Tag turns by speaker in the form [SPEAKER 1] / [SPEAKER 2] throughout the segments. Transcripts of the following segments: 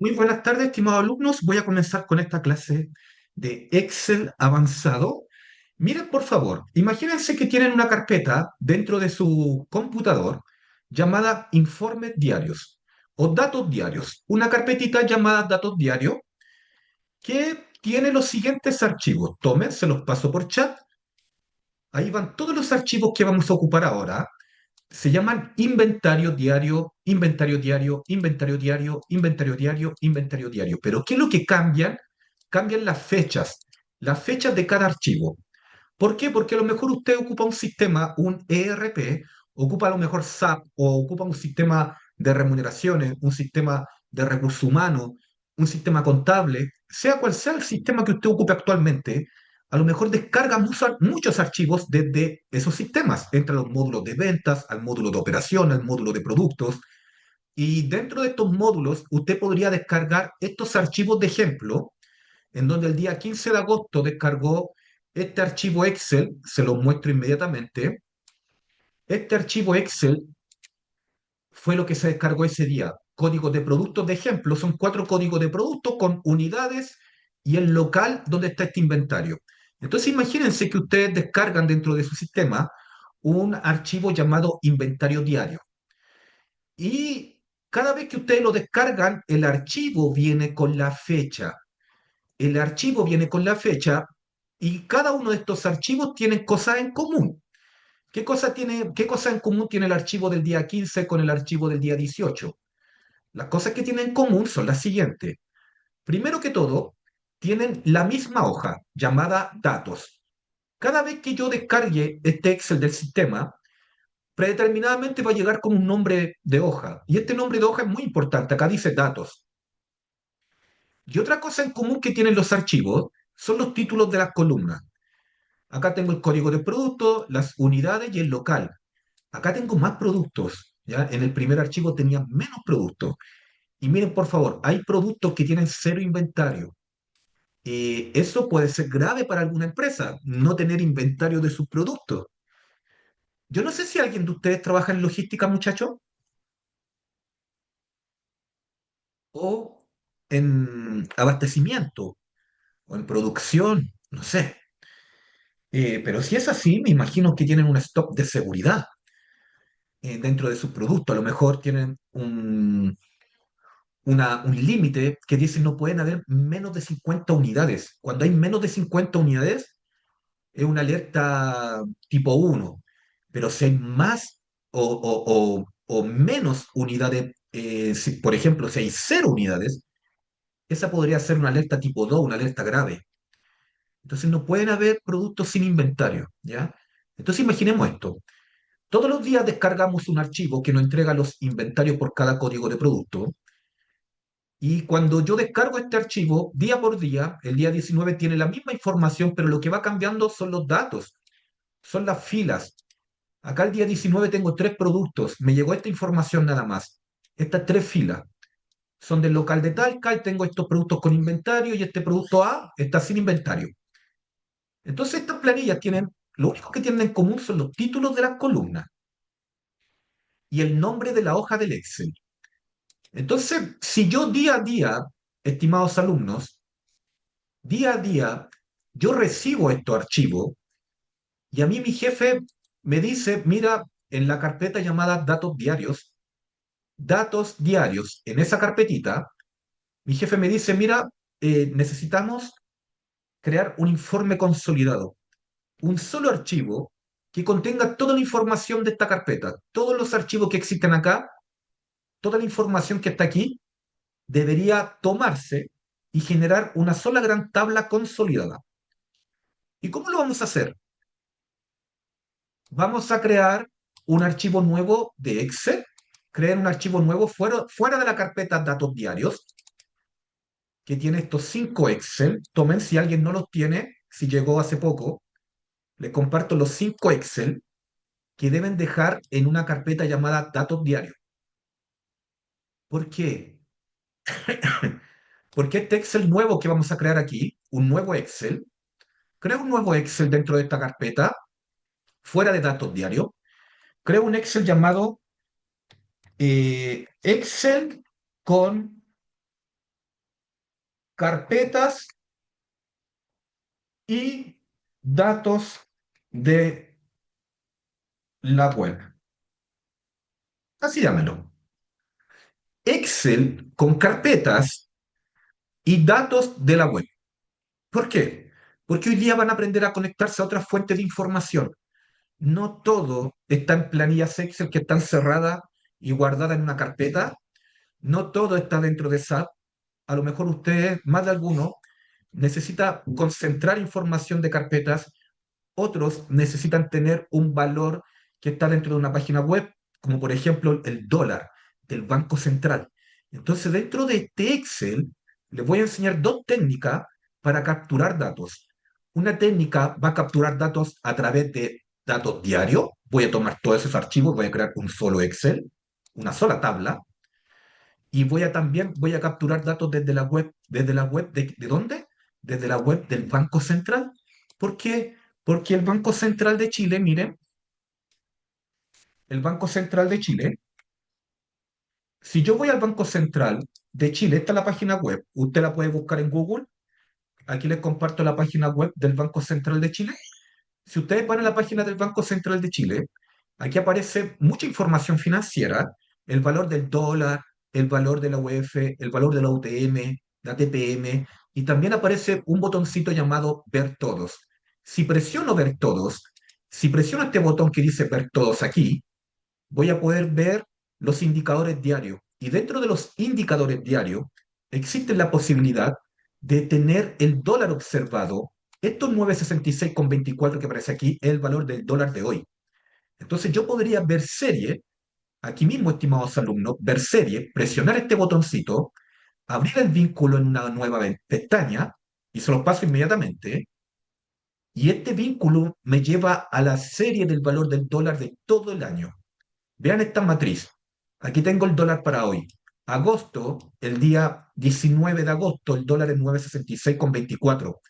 [SPEAKER 1] Muy buenas tardes, estimados alumnos. Voy a comenzar con esta clase de Excel avanzado. Miren, por favor, imagínense que tienen una carpeta dentro de su computador llamada informes diarios o datos diarios. Una carpetita llamada datos diarios que tiene los siguientes archivos. Tomen, se los paso por chat. Ahí van todos los archivos que vamos a ocupar ahora. Se llaman inventario diario, inventario diario, inventario diario, inventario diario, inventario diario. Pero ¿qué es lo que cambian? Cambian las fechas de cada archivo. ¿Por qué? Porque a lo mejor usted ocupa un sistema, un ERP, ocupa a lo mejor SAP o ocupa un sistema de remuneraciones, un sistema de recursos humanos, un sistema contable, sea cual sea el sistema que usted ocupe actualmente, a lo mejor descarga muchos archivos desde esos sistemas, entre los módulos de ventas, al módulo de operación, al módulo de productos, y dentro de estos módulos usted podría descargar estos archivos de ejemplo en donde el día 15 de agosto descargó este archivo Excel, se lo muestro inmediatamente. Este archivo Excel fue lo que se descargó ese día. Códigos de productos de ejemplo, son cuatro códigos de productos con unidades y el local donde está este inventario. Entonces imagínense que ustedes descargan dentro de su sistema un archivo llamado inventario diario. Y cada vez que ustedes lo descargan, el archivo viene con la fecha. El archivo viene con la fecha y cada uno de estos archivos tiene cosas en común. ¿Qué cosa en común tiene el archivo del día 15 con el archivo del día 18? Las cosas que tienen en común son las siguientes. Primero que todo, tienen la misma hoja llamada datos. Cada vez que yo descargue este Excel del sistema, predeterminadamente va a llegar con un nombre de hoja. Y este nombre de hoja es muy importante. Acá dice datos. Y otra cosa en común que tienen los archivos son los títulos de las columnas. Acá tengo el código de producto, las unidades y el local. Acá tengo más productos. ¿Ya? En el primer archivo tenía menos productos. Y miren, por favor, hay productos que tienen cero inventario. Eso puede ser grave para alguna empresa, no tener inventario de sus productos. Yo no sé si alguien de ustedes trabaja en logística, muchachos, o en abastecimiento, o en producción, no sé. Pero si es así, me imagino que tienen un stock de seguridad dentro de sus productos. A lo mejor tienen un límite que dice no pueden haber menos de 50 unidades. Cuando hay menos de 50 unidades, es una alerta tipo uno. Pero si hay más o menos unidades, por ejemplo, si hay cero unidades, esa podría ser una alerta tipo 2, una alerta grave. Entonces no pueden haber productos sin inventario, ¿ya? Entonces imaginemos esto. Todos los días descargamos un archivo que nos entrega los inventarios por cada código de producto. Y cuando yo descargo este archivo, día por día, el día 19 tiene la misma información, pero lo que va cambiando son los datos, son las filas. Acá el día 19 tengo tres productos, me llegó esta información nada más. Estas tres filas son del local de Talca y tengo estos productos con inventario y este producto A está sin inventario. Entonces estas planillas tienen, lo único que tienen en común son los títulos de las columnas y el nombre de la hoja del Excel. Entonces, si yo día a día, estimados alumnos, día a día, yo recibo estos archivos y a mí mi jefe me dice, mira, en la carpeta llamada datos diarios, en esa carpetita, mi jefe me dice, mira, necesitamos crear un informe consolidado, un solo archivo que contenga toda la información de esta carpeta, todos los archivos que existen acá, toda la información que está aquí, debería tomarse y generar una sola gran tabla consolidada. ¿Y cómo lo vamos a hacer? Vamos a crear un archivo nuevo de Excel, crear un archivo nuevo fuera de la carpeta datos diarios, que tiene estos cinco Excel. Tomen, si alguien no los tiene, si llegó hace poco, les comparto los cinco Excel que deben dejar en una carpeta llamada datos diarios. ¿Por qué? Porque este Excel nuevo que vamos a crear aquí, un nuevo Excel, creo un nuevo Excel dentro de esta carpeta, fuera de datos diarios, creo un Excel llamado Excel con carpetas y datos de la web. Así llámelo. Excel con carpetas y datos de la web. ¿Por qué? Porque hoy día van a aprender a conectarse a otras fuentes de información. No todo está en planillas Excel que están cerradas y guardadas en una carpeta. No todo está dentro de SAP. A lo mejor ustedes, más de alguno, necesita concentrar información de carpetas. Otros necesitan tener un valor que está dentro de una página web, como por ejemplo el dólar del Banco Central. Entonces, dentro de este Excel, les voy a enseñar dos técnicas para capturar datos. Una técnica va a capturar datos a través de datos diarios. Voy a tomar todos esos archivos, voy a crear un solo Excel, una sola tabla, y voy a capturar datos desde la web ¿de dónde? Desde la web del Banco Central. ¿Por qué? Porque el Banco Central de Chile, miren, el Banco Central de Chile, si yo voy al Banco Central de Chile, esta es la página web, usted la puede buscar en Google, aquí les comparto la página web del Banco Central de Chile. Si ustedes van a la página del Banco Central de Chile, aquí aparece mucha información financiera, el valor del dólar, el valor de la UF, el valor de la UTM, la TPM, y también aparece un botoncito llamado Ver Todos. Si presiono Ver Todos, si presiono este botón que dice Ver Todos aquí, voy a poder ver los indicadores diarios. Y dentro de los indicadores diarios existe la posibilidad de tener el dólar observado. Estos 9,66,24 que aparece aquí es el valor del dólar de hoy. Entonces yo podría ver serie, aquí mismo, estimados alumnos, ver serie, presionar este botoncito, abrir el vínculo en una nueva pestaña, y se los paso inmediatamente, y este vínculo me lleva a la serie del valor del dólar de todo el año. Vean esta matriz. Aquí tengo el dólar para hoy. Agosto, el día 19 de agosto, el dólar es 9,66,24.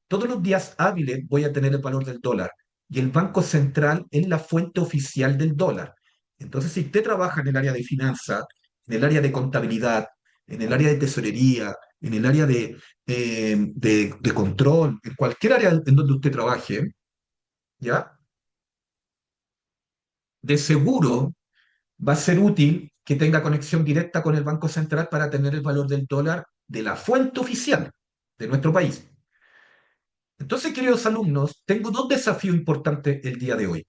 [SPEAKER 1] Todos los días hábiles voy a tener el valor del dólar. Y el Banco Central es la fuente oficial del dólar. Entonces, si usted trabaja en el área de finanzas, en el área de contabilidad, en el área de tesorería, en el área de control, en cualquier área en donde usted trabaje, ¿ya? De seguro va a ser útil que tenga conexión directa con el Banco Central para tener el valor del dólar de la fuente oficial de nuestro país. Entonces, queridos alumnos, tengo dos desafíos importantes el día de hoy.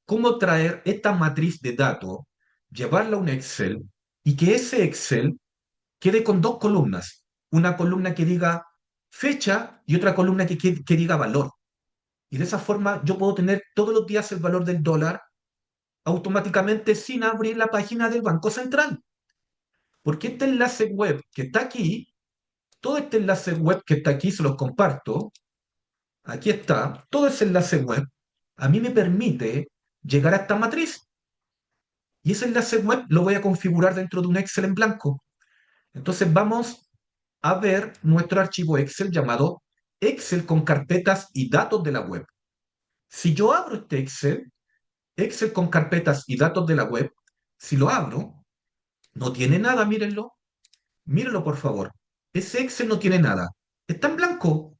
[SPEAKER 1] Cómo traer esta matriz de datos, llevarla a un Excel y que ese Excel quede con dos columnas. Una columna que diga fecha y otra columna que diga valor. Y de esa forma yo puedo tener todos los días el valor del dólar automáticamente sin abrir la página del Banco Central. Porque este enlace web que está aquí, todo este enlace web que está aquí, se los comparto, aquí está, todo ese enlace web, a mí me permite llegar a esta matriz. Y ese enlace web lo voy a configurar dentro de un Excel en blanco. Entonces vamos a ver nuestro archivo Excel llamado Excel con carpetas y datos de la web. Si yo abro este Excel, Excel con carpetas y datos de la web, si lo abro, no tiene nada, mírenlo. Mírenlo, por favor. Ese Excel no tiene nada. Está en blanco.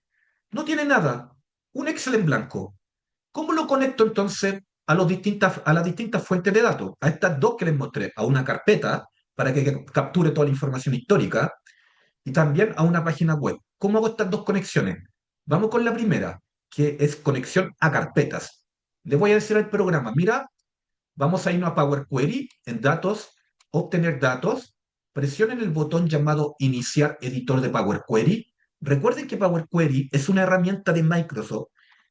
[SPEAKER 1] No tiene nada. Un Excel en blanco. ¿Cómo lo conecto entonces a las distintas fuentes de datos? A estas dos que les mostré. A una carpeta para que capture toda la información histórica y también a una página web. ¿Cómo hago estas dos conexiones? Vamos con la primera, que es conexión a carpetas. Le voy a decir al programa, mira, vamos a irnos a Power Query, en datos, obtener datos, presionen el botón llamado Iniciar editor de Power Query. Recuerden que Power Query es una herramienta de Microsoft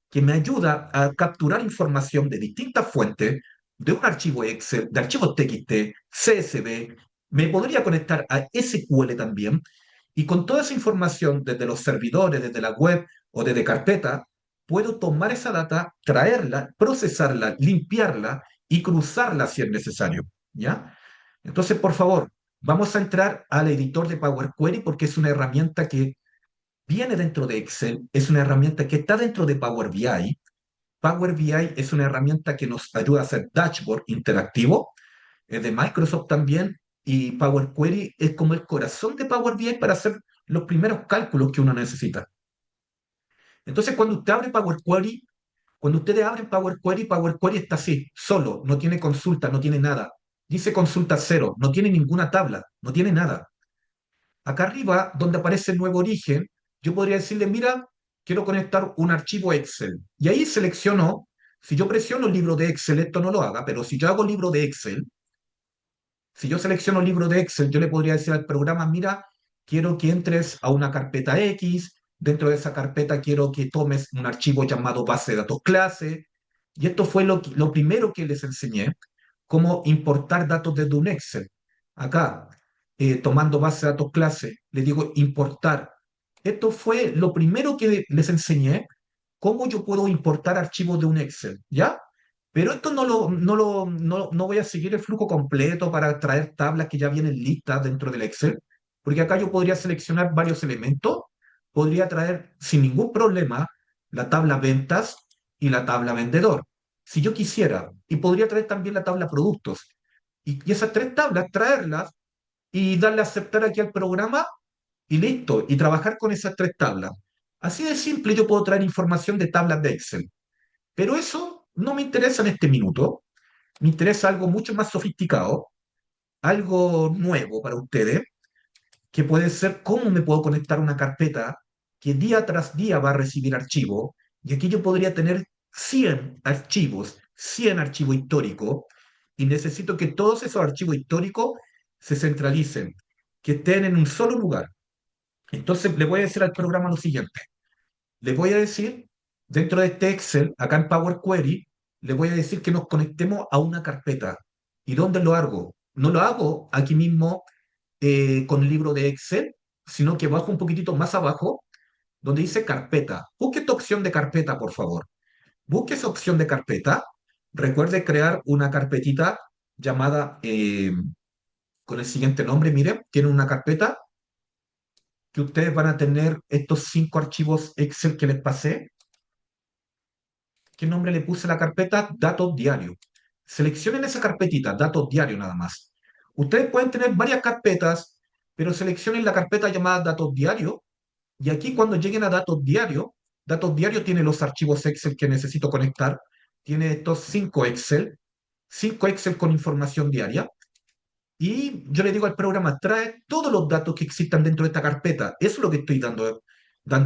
[SPEAKER 1] que me ayuda a capturar información de distintas fuentes, de un archivo Excel, de archivos TXT, CSV, me podría conectar a SQL también, y con toda esa información desde los servidores, desde la web o desde carpeta, puedo tomar esa data, traerla, procesarla, limpiarla y cruzarla si es necesario, ¿ya? Entonces, por favor, vamos a entrar al editor de Power Query porque es una herramienta que viene dentro de Excel, es una herramienta que está dentro de Power BI. Power BI es una herramienta que nos ayuda a hacer dashboard interactivo, es de Microsoft también, y Power Query es como el corazón de Power BI para hacer los primeros cálculos que uno necesita. Entonces, cuando usted abre Power Query, cuando ustedes abren Power Query está así, solo, no tiene consulta, no tiene nada. Dice consulta cero, no tiene ninguna tabla, no tiene nada. Acá arriba, donde aparece el nuevo origen, yo podría decirle, mira, quiero conectar un archivo Excel. Y ahí selecciono, si yo presiono libro de Excel, esto no lo haga, pero si yo hago libro de Excel, si yo selecciono libro de Excel, yo le podría decir al programa, mira, quiero que entres a una carpeta X, dentro de esa carpeta quiero que tomes un archivo llamado base de datos clase, y esto fue lo primero que les enseñé, cómo importar datos desde un Excel. Acá, tomando base de datos clase, le digo importar. Esto fue lo primero que les enseñé, cómo yo puedo importar archivos de un Excel, ¿ya? Pero esto no voy a seguir el flujo completo para traer tablas que ya vienen listas dentro del Excel, porque acá yo podría seleccionar varios elementos, podría traer sin ningún problema la tabla ventas y la tabla vendedor, si yo quisiera, y podría traer también la tabla productos. Y esas tres tablas, traerlas y darle a aceptar aquí al programa y listo, y trabajar con esas tres tablas. Así de simple yo puedo traer información de tablas de Excel. Pero eso no me interesa en este minuto. Me interesa algo mucho más sofisticado, algo nuevo para ustedes, que puede ser cómo me puedo conectar a una carpeta que día tras día va a recibir archivos. Y aquí yo podría tener 100 archivos históricos, y necesito que todos esos archivos históricos se centralicen, que estén en un solo lugar. Entonces le voy a decir al programa lo siguiente. Le voy a decir, dentro de este Excel, acá en Power Query, le voy a decir que nos conectemos a una carpeta. ¿Y dónde lo hago? No lo hago aquí mismo con el libro de Excel, sino que bajo un poquitito más abajo, donde dice carpeta. Busque esta opción de carpeta, por favor. Busque esa opción de carpeta. Recuerde crear una carpetita llamada con el siguiente nombre. Miren, tiene una carpeta que ustedes van a tener estos 5 archivos Excel que les pasé. ¿Qué nombre le puse a la carpeta? Datos diarios. Seleccionen esa carpetita, datos diarios nada más. Ustedes pueden tener varias carpetas, pero seleccionen la carpeta llamada datos diarios. Y aquí cuando lleguen a datos diarios tiene los archivos Excel que necesito conectar. Tiene estos 5 Excel con información diaria. Y yo le digo al programa, trae todos los datos que existan dentro de esta carpeta. Eso es lo que estoy dando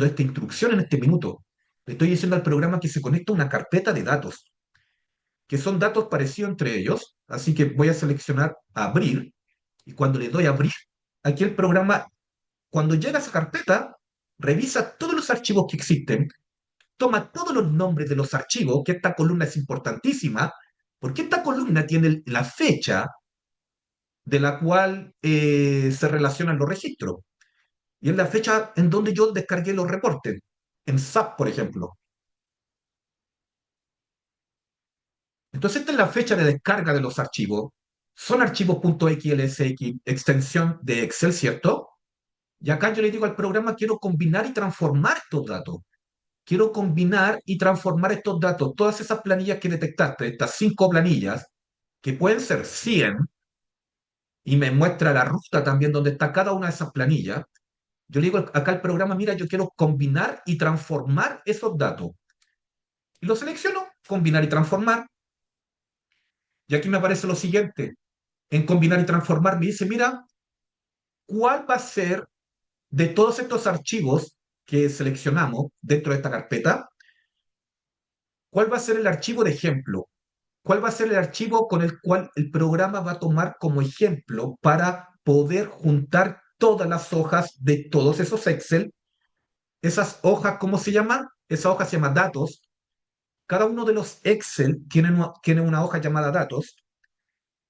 [SPEAKER 1] esta instrucción en este minuto. Le estoy diciendo al programa que se conecte a una carpeta de datos, que son datos parecidos entre ellos. Así que voy a seleccionar abrir. Y cuando le doy a abrir, aquí el programa, cuando llega a esa carpeta, revisa todos los archivos que existen, toma todos los nombres de los archivos, que esta columna es importantísima, porque esta columna tiene la fecha de la cual se relacionan los registros. Y es la fecha en donde yo descargué los reportes. En SAP, por ejemplo. Entonces, esta es la fecha de descarga de los archivos. Son archivos .xlsx, extensión de Excel, ¿cierto? Y acá yo le digo al programa, quiero combinar y transformar estos datos. Quiero combinar y transformar estos datos. Todas esas planillas que detectaste, estas 5 planillas, que pueden ser 100, y me muestra la ruta también donde está cada una de esas planillas. Yo le digo acá al programa, mira, yo quiero combinar y transformar esos datos. Y lo selecciono, combinar y transformar. Y aquí me aparece lo siguiente. En combinar y transformar me dice, mira, ¿cuál va a ser de todos estos archivos que seleccionamos dentro de esta carpeta? ¿Cuál va a ser el archivo de ejemplo? ¿Cuál va a ser el archivo con el cual el programa va a tomar como ejemplo para poder juntar todas las hojas de todos esos Excel? Esas hojas, ¿cómo se llaman? Esa hoja se llama datos. Cada uno de los Excel tiene una hoja llamada datos.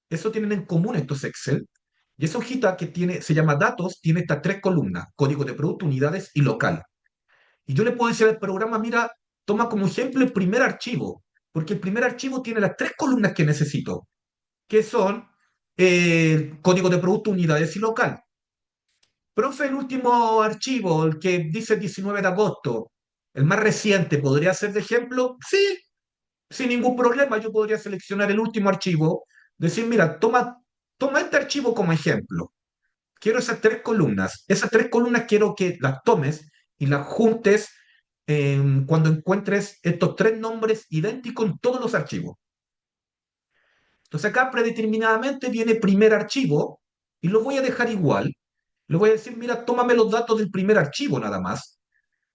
[SPEAKER 1] Eso tienen en común estos Excel. Y esa hojita que tiene, se llama datos, tiene estas 3 columnas: código de producto, unidades y local. Y yo le puedo decir al programa, mira, toma como ejemplo el primer archivo, porque el primer archivo tiene las 3 columnas que necesito, que son código de producto, unidades y local. Profe, el último archivo, el que dice 19 de agosto, el más reciente, ¿podría ser de ejemplo? Sí, sin ningún problema. Yo podría seleccionar el último archivo, decir, mira, toma este archivo como ejemplo. quiero esas tres columnas. Esas tres columnas quiero que las tomes y las juntes cuando encuentres estos tres nombres idénticos en todos los archivos. Entonces acá predeterminadamente viene primer archivo y lo voy a dejar igual. Le voy a decir, mira, tómame los datos del primer archivo nada más.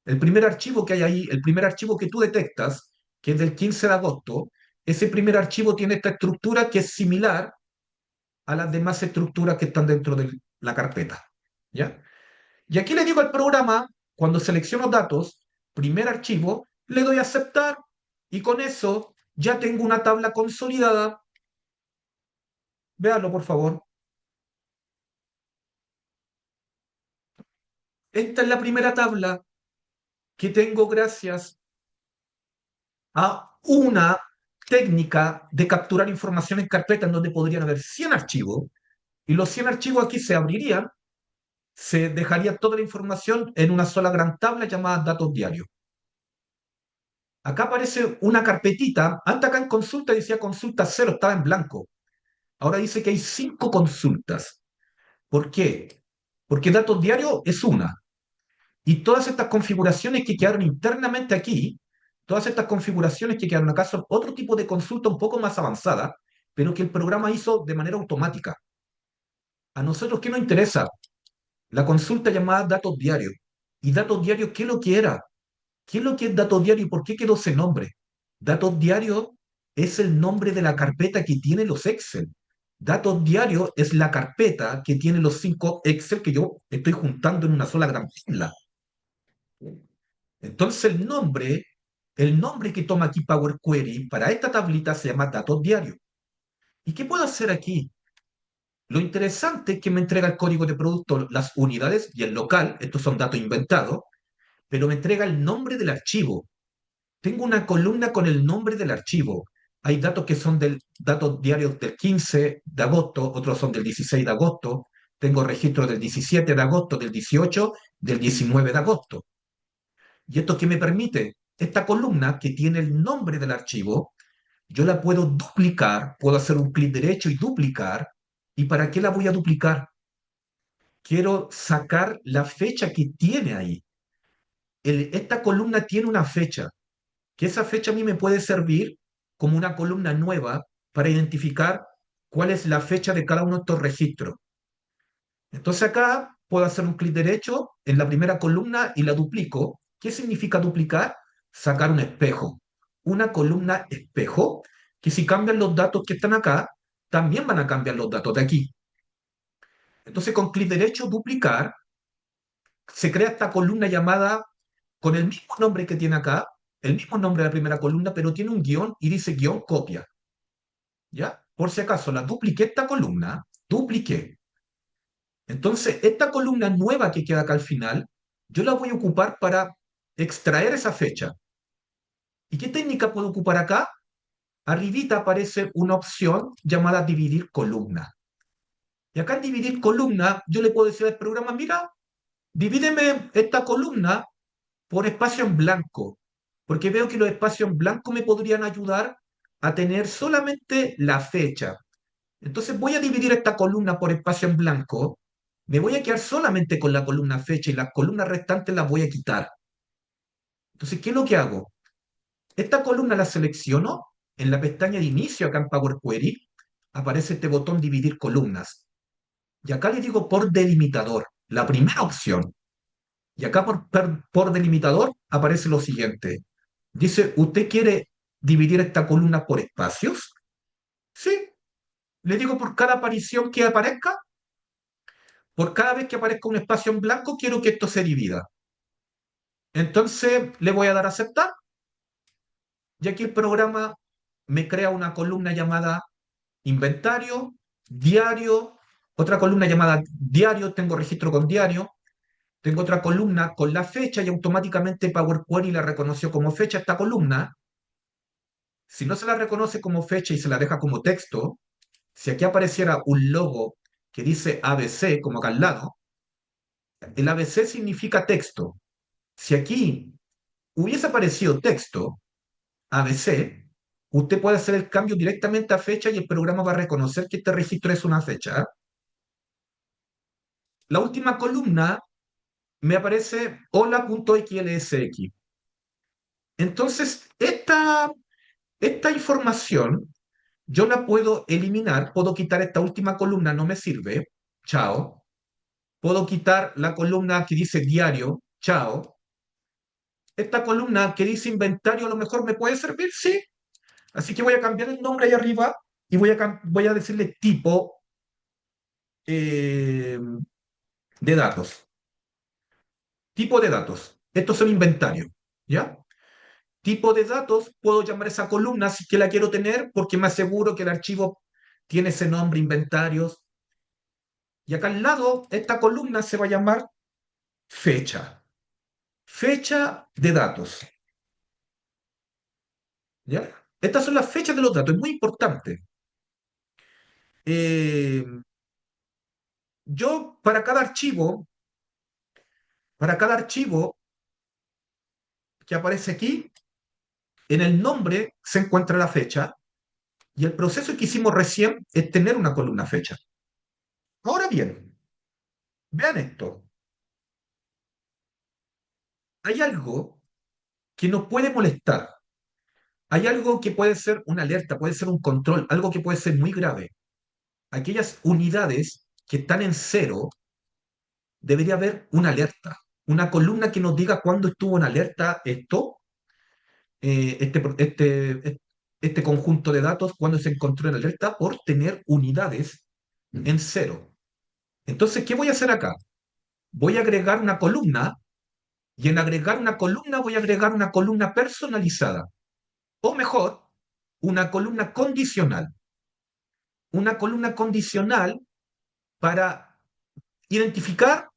[SPEAKER 1] El primer archivo que hay ahí, el primer archivo que tú detectas, que es del 15 de agosto, ese primer archivo tiene esta estructura que es similar a las demás estructuras que están dentro de la carpeta. ¿Ya? Y aquí le digo al programa, cuando selecciono datos, primer archivo, le doy a aceptar y con eso ya tengo una tabla consolidada. Véanlo, por favor. Esta es la primera tabla que tengo gracias a una técnica de capturar información en carpeta en donde podrían haber 100 archivos y los 100 archivos aquí se abrirían, se dejaría toda la información en una sola gran tabla llamada datos diarios. Acá aparece una carpetita, antes acá en consulta decía consulta cero, estaba en blanco. Ahora dice que hay 5 consultas. ¿Por qué? Porque datos diarios es una. Y todas estas configuraciones que quedaron internamente aquí, todas estas configuraciones que quedaron acá son otro tipo de consulta un poco más avanzada, pero que el programa hizo de manera automática. A nosotros, ¿qué nos interesa? La consulta llamada datos diarios. ¿Y datos diarios qué es lo que era? ¿Qué es lo que es datos diarios y por qué quedó ese nombre? Datos diarios es el nombre de la carpeta que tiene los Excel. Datos diarios es la carpeta que tiene los 5 Excel que yo estoy juntando en una sola gran fila. Entonces el nombre que toma aquí Power Query para esta tablita se llama datos diarios. ¿Y qué puedo hacer aquí? Lo interesante es que me entrega el código de producto, las unidades y el local, estos son datos inventados, pero me entrega el nombre del archivo. Tengo una columna con el nombre del archivo. Hay datos que son datos diarios del 15 de agosto, otros son del 16 de agosto. Tengo registros del 17 de agosto, del 18, del 19 de agosto. ¿Y esto qué me permite? Esta columna que tiene el nombre del archivo, yo la puedo duplicar, puedo hacer un clic derecho y duplicar. ¿Y para qué la voy a duplicar? Quiero sacar la fecha que tiene ahí. Esta columna tiene una fecha, que esa fecha a mí me puede servir como una columna nueva para identificar cuál es la fecha de cada uno de estos registros. Entonces acá puedo hacer un clic derecho en la primera columna y la duplico. ¿Qué significa duplicar? Sacar un espejo. Una columna espejo, que si cambian los datos que están acá, también van a cambiar los datos de aquí. Entonces con clic derecho, duplicar, se crea esta columna llamada con el mismo nombre que tiene acá, el mismo nombre de la primera columna, pero tiene un guión y dice guión copia. ¿Ya? Por si acaso, la dupliqué esta columna, dupliqué. Entonces, esta columna nueva que queda acá al final, yo la voy a ocupar para extraer esa fecha. ¿Y qué técnica puedo ocupar acá? Arribita aparece una opción llamada dividir columna. Y acá en dividir columna, yo le puedo decir al programa, mira, divídeme esta columna por espacio en blanco, porque veo que los espacios en blanco me podrían ayudar a tener solamente la fecha. Entonces voy a dividir esta columna por espacio en blanco, me voy a quedar solamente con la columna fecha y las columnas restantes las voy a quitar. Entonces, ¿qué es lo que hago? Esta columna la selecciono en la pestaña de inicio acá en Power Query, aparece este botón dividir columnas. Y acá le digo por delimitador, la primera opción. Y acá por delimitador aparece lo siguiente. Dice, ¿usted quiere dividir esta columna por espacios? Sí. Le digo por cada aparición que aparezca, por cada vez que aparezca un espacio en blanco, quiero que esto se divida. Entonces le voy a dar a aceptar y aquí el programa me crea una columna llamada inventario, diario, otra columna llamada diario, tengo registro con diario, tengo otra columna con la fecha y automáticamente Power Query la reconoció como fecha esta columna. Si no se la reconoce como fecha y se la deja como texto, si aquí apareciera un logo que dice ABC, como acá al lado, el ABC significa texto. Si aquí hubiese aparecido texto, ABC, usted puede hacer el cambio directamente a fecha y el programa va a reconocer que este registro es una fecha. la última columna me aparece hola.xlsx. Entonces, esta información yo la puedo eliminar, puedo quitar esta última columna, no me sirve, chao. Puedo quitar la columna que dice diario, chao. Esta columna que dice inventario a lo mejor me puede servir, sí. Así que voy a cambiar el nombre ahí arriba y voy a decirle tipo eh, de datos. Tipo de datos. Estos son inventarios, ¿ya? Tipo de datos, puedo llamar esa columna si que la quiero tener porque me aseguro que el archivo tiene ese nombre, inventarios. Y acá al lado, esta columna se va a llamar fecha. Fecha de datos, ¿ya? Estas son las fechas de los datos, es muy importante. Eh, yo, para cada archivo que aparece aquí, en el nombre se encuentra la fecha y el proceso que hicimos recién es tener una columna fecha. Ahora bien, vean esto. Hay algo que nos puede molestar. Hay algo que puede ser una alerta, puede ser un control, algo que puede ser muy grave. Aquellas unidades que están en cero, debería haber una alerta, una columna que nos diga cuándo estuvo en alerta esto, este conjunto de datos, cuándo se encontró en alerta por tener unidades en cero. Entonces, ¿qué voy a hacer acá? Voy a agregar una columna y en agregar una columna voy a agregar una columna personalizada, o mejor, una columna condicional. Una columna condicional para identificar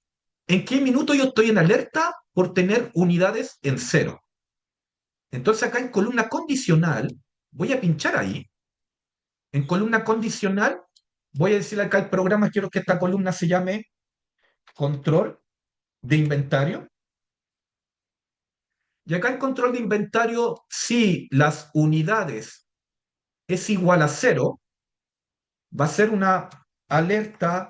[SPEAKER 1] en qué minuto yo estoy en alerta por tener unidades en cero. Entonces acá en columna condicional, voy a pinchar ahí. En columna condicional, voy a decirle acá al programa, quiero que esta columna se llame control de inventario. Y acá en control de inventario, si las unidades es igual a cero, va a ser una alerta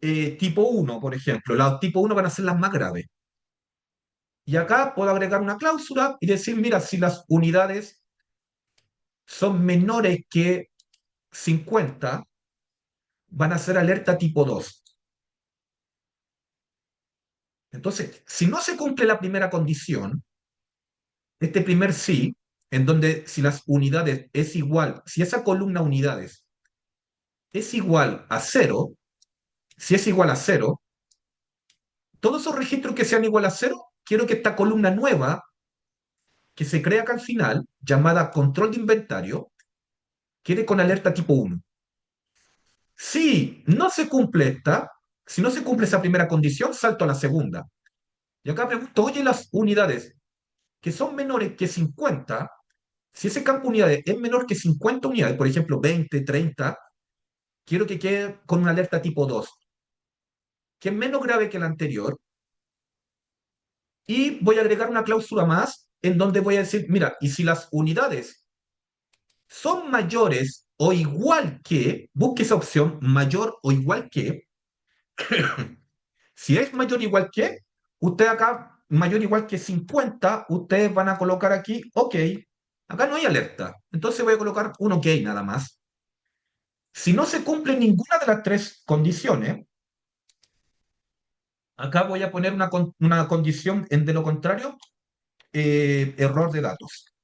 [SPEAKER 1] tipo uno, por ejemplo. Las tipo uno van a ser las más graves. Y acá puedo agregar una cláusula y decir, mira, si las unidades son menores que 50, van a ser alerta tipo 2. Entonces, si no se cumple la primera condición, este primer sí, en donde si las unidades es igual, si esa columna unidades es igual a cero, si es igual a cero, todos esos registros que sean igual a cero, quiero que esta columna nueva, que se crea acá al final, llamada control de inventario, quede con alerta tipo 1. Si no se cumple si no se cumple esa primera condición, salto a la segunda. Y acá pregunto, oye, las unidades que son menores que 50, si ese campo unidades es menor que 50 unidades, por ejemplo, 20, 30, quiero que quede con una alerta tipo 2, que es menos grave que la anterior, y voy a agregar una cláusula más en donde voy a decir, mira, y si las unidades son mayores o igual que, busque esa opción, mayor o igual que, si es mayor o igual que, usted acá, mayor o igual que 50, ustedes van a colocar aquí, ok. Acá no hay alerta. Entonces voy a colocar un ok nada más. Si no se cumple ninguna de las tres condiciones, acá voy a poner una condición en de lo contrario, error de datos.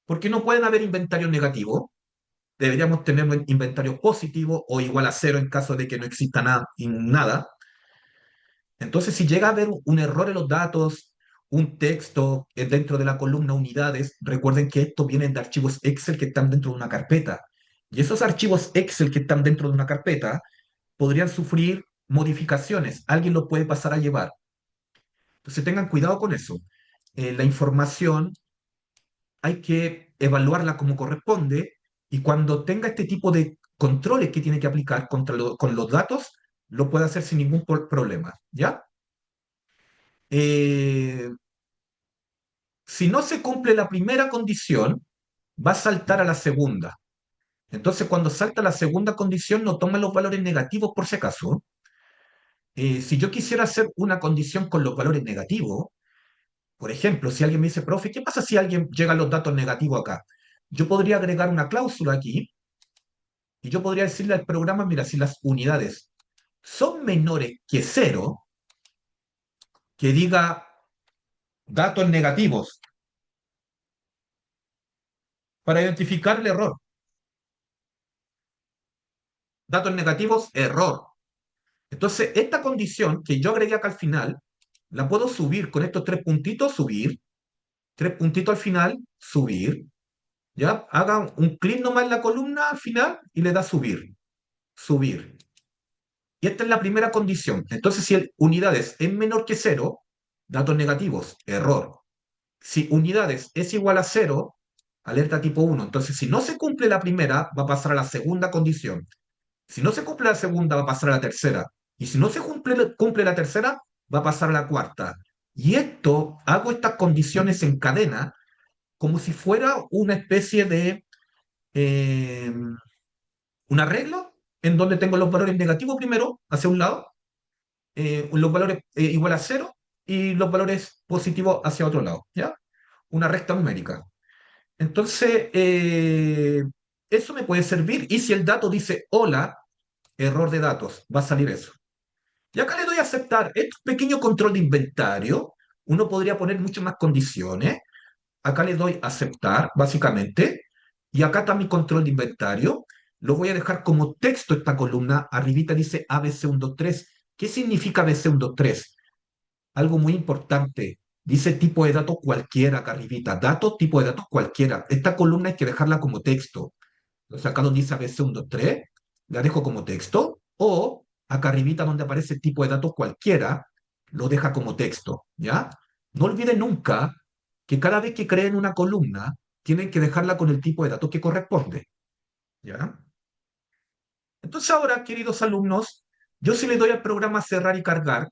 [SPEAKER 1] Porque no pueden haber inventarios negativos. Deberíamos tener un inventario positivo o igual a cero en caso de que no exista nada. Entonces, si llega a haber un error en los datos, un texto dentro de la columna unidades, recuerden que esto viene de archivos Excel que están dentro de una carpeta. Y esos archivos Excel que están dentro de una carpeta podrían sufrir modificaciones. Alguien los puede pasar a llevar. Entonces, tengan cuidado con eso. La información hay que evaluarla como corresponde y cuando tenga este tipo de controles que tiene que aplicar con los datos, lo puede hacer sin ningún problema. ¿Ya? Eh, si no se cumple la primera condición, va a saltar a la segunda. Entonces, cuando salta la segunda condición, no toma los valores negativos por si acaso. Si yo quisiera hacer una condición con los valores negativos, por ejemplo, si alguien me dice, profe, ¿qué pasa si alguien llega a los datos negativos acá? Yo podría agregar una cláusula aquí y yo podría decirle al programa, mira, si las unidades son menores que cero, que diga datos negativos para identificar el error. Datos negativos, error. Entonces, esta condición que yo agregué acá al final, la puedo subir con estos tres puntitos, subir, tres puntitos al final, subir, ¿ya? Haga un clic nomás en la columna al final y le da subir, subir. Y esta es la primera condición. Entonces, si el unidades es menor que cero, datos negativos, error. Si unidades es igual a cero, alerta tipo uno. Entonces, si no se cumple la primera, va a pasar a la segunda condición. Si no se cumple la segunda, va a pasar a la tercera. Y si no se cumple la tercera, va a pasar a la cuarta. Y esto, hago estas condiciones en cadena como si fuera una especie de eh, un arreglo en donde tengo los valores negativos primero, hacia un lado, los valores igual a cero y los valores positivos hacia otro lado, ¿ya? Una recta numérica. Entonces, eso me puede servir. Y si el dato dice hola, error de datos, va a salir eso. Y acá le doy a aceptar. Este pequeño control de inventario, uno podría poner muchas más condiciones. Acá le doy a aceptar, básicamente. Y acá está mi control de inventario. Lo voy a dejar como texto esta columna. Arribita dice ABC123. ¿Qué significa ABC123? Algo muy importante. Dice tipo de datos cualquiera acá arribita. Datos, tipo de datos cualquiera. Esta columna hay que dejarla como texto. Entonces acá donde dice ABC123, la dejo como texto. O acá arribita donde aparece tipo de datos cualquiera, lo deja como texto. ¿Ya? No olviden nunca que cada vez que creen una columna, tienen que dejarla con el tipo de datos que corresponde. ¿Ya? Entonces ahora, queridos alumnos, yo si le doy al programa cerrar y cargar,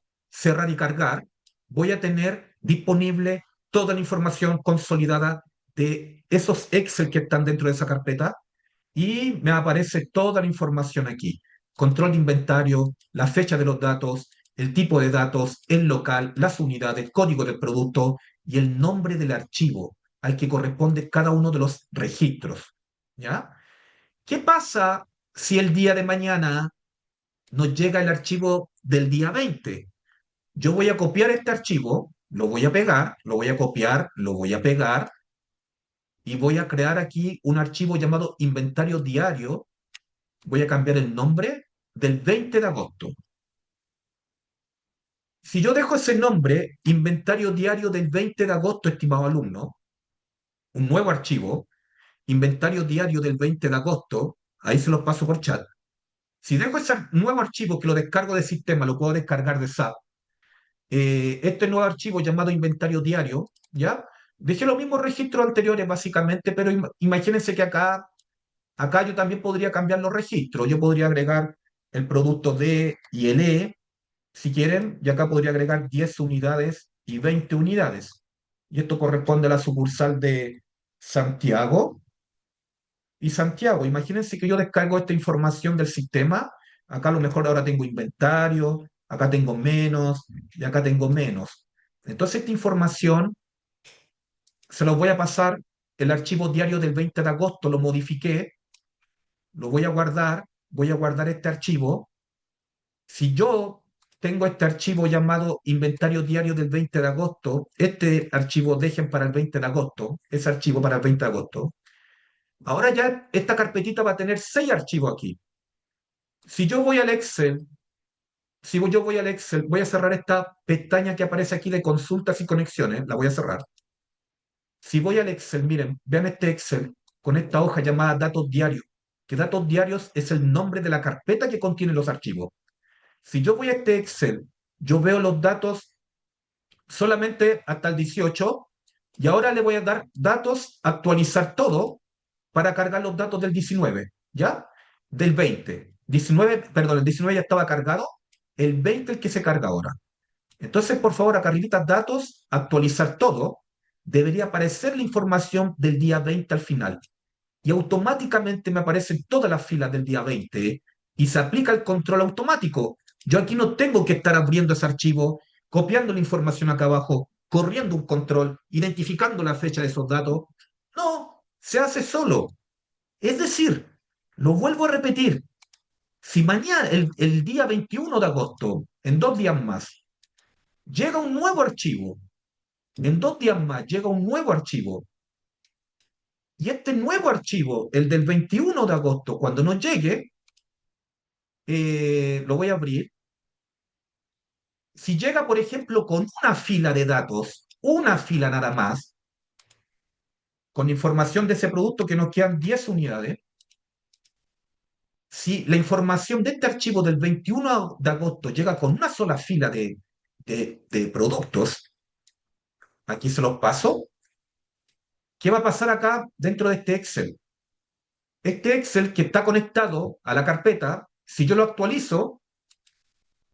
[SPEAKER 1] voy a tener disponible toda la información consolidada de esos Excel que están dentro de esa carpeta y me aparece toda la información aquí. Control de inventario, la fecha de los datos, el tipo de datos, el local, las unidades, código del producto y el nombre del archivo al que corresponde cada uno de los registros. ¿Ya? ¿Qué pasa si el día de mañana nos llega el archivo del día 20? Yo voy a copiar este archivo, lo voy a pegar, lo voy a copiar, lo voy a pegar y voy a crear aquí un archivo llamado inventario diario. Voy a cambiar el nombre del 20 de agosto. Si yo dejo ese nombre, inventario diario del 20 de agosto, estimado alumno, un nuevo archivo, inventario diario del 20 de agosto, ahí se los paso por chat. Si dejo ese nuevo archivo que lo descargo del sistema, lo puedo descargar de SAP, este nuevo archivo llamado inventario diario, ¿ya? Dejé los mismos registros anteriores básicamente, pero imagínense que acá yo también podría cambiar los registros. Yo podría agregar el producto D y el E, si quieren, y acá podría agregar 10 unidades y 20 unidades. Y esto corresponde a la sucursal de Santiago, y Santiago. Imagínense que yo descargo esta información del sistema. Acá a lo mejor ahora tengo inventario, acá tengo menos y acá tengo menos. Entonces esta información se los voy a pasar, el archivo diario del 20 de agosto lo modifiqué, lo voy a guardar este archivo. Si yo tengo este archivo llamado inventario diario del 20 de agosto, este archivo dejen para el 20 de agosto, ese archivo para el 20 de agosto. Ahora ya esta carpetita va a tener 6 archivos aquí. Si yo voy al Excel, si yo voy al Excel, voy a cerrar esta pestaña que aparece aquí de consultas y conexiones, la voy a cerrar. Si voy al Excel, miren, vean este Excel con esta hoja llamada datos diarios, que datos diarios es el nombre de la carpeta que contiene los archivos. Si yo voy a este Excel, yo veo los datos solamente hasta el 18 y ahora le voy a dar datos, actualizar todo para cargar los datos del 19, ¿ya? Del 20. 19, perdón, el 19 ya estaba cargado, el 20 el que se carga ahora. Entonces, por favor, acá arriba datos, actualizar todo, debería aparecer la información del día 20 al final. y automáticamente me aparecen todas las filas del día 20 y se aplica el control automático. Yo aquí no tengo que estar abriendo ese archivo, copiando la información acá abajo, corriendo un control, identificando la fecha de esos datos. No, se hace solo. Es decir, lo vuelvo a repetir, si mañana, el día 21 de agosto, en 2 días más, llega un nuevo archivo, en 2 días más llega un nuevo archivo, y este nuevo archivo, el del 21 de agosto, cuando nos llegue, lo voy a abrir. Si llega, por ejemplo, con una fila de datos, una fila nada más, con información de ese producto que nos quedan 10 unidades, si la información de este archivo del 21 de agosto llega con una sola fila de productos, aquí se los paso. ¿Qué va a pasar acá dentro de este Excel? Este Excel que está conectado a la carpeta, si yo lo actualizo,